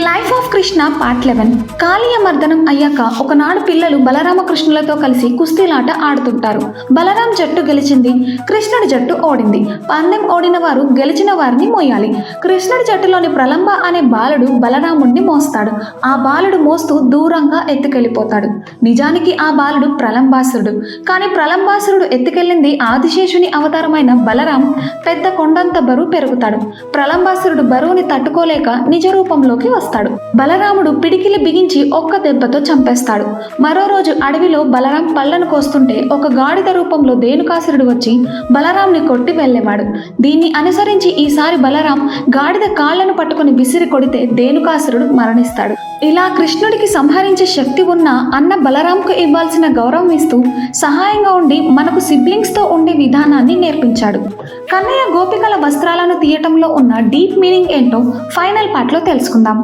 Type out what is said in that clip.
Life of Krishna part 11. కాళీయ మర్దనం అయ్యాక ఒకనాడు పిల్లలు బలరామకృష్ణులతో కలిసి కుస్తీలాట ఆడుతుంటారు. బలరాం జట్టు గెలిచింది, కృష్ణుడి జట్టు ఓడింది. పందెం ఓడిన వారు గెలిచిన వారిని మోయాలి. కృష్ణుడి జట్టులోని ప్రలంబ అనే బాలుడు బలరాముడిని మోస్తాడు. ఆ బాలుడు మోస్తూ దూరంగా ఎత్తుకెళ్లిపోతాడు. నిజానికి ఆ బాలుడు ప్రలంబాసురుడు. కానీ ప్రలంబాసురుడు ఎత్తుకెళ్లింది ఆదిశేషుని అవతారమైన బలరాం. పెద్ద కొండంత బరువు పెరుగుతాడు. ప్రలంబాసురుడు బరువుని తట్టుకోలేక నిజ రూపంలోకి వస్తాడు. బలరాముడు పిడికిలి బిగించి ఒక్క దెబ్బతో చంపేస్తాడు. మరో రోజు అడవిలో బలరాం పళ్ళను కోస్తుంటే ఒక గాడిద రూపంలో ధేనుకాసురుడు వచ్చి బలరాంని కొట్టి వెళ్ళేవాడు. దీన్ని అనుసరించి ఈసారి బలరాం గాడిద కాళ్లను పట్టుకుని విసిరి కొడితే ధేనుకాసురుడు మరణిస్తాడు. ఇలా కృష్ణుడికి సంహరించే శక్తి ఉన్న అన్న బలరాంకు ఇవ్వాల్సిన గౌరవం ఇస్తూ సహాయంగా ఉండి మనకు సిబ్లింగ్స్తో ఉండే విధానాన్ని నేర్పించాడు. కన్నయ్య గోపికల వస్త్రాలను తీయటంలో ఉన్న డీప్ మీనింగ్ ఏంటో ఫైనల్ పార్ట్లో తెలుసుకుందాం.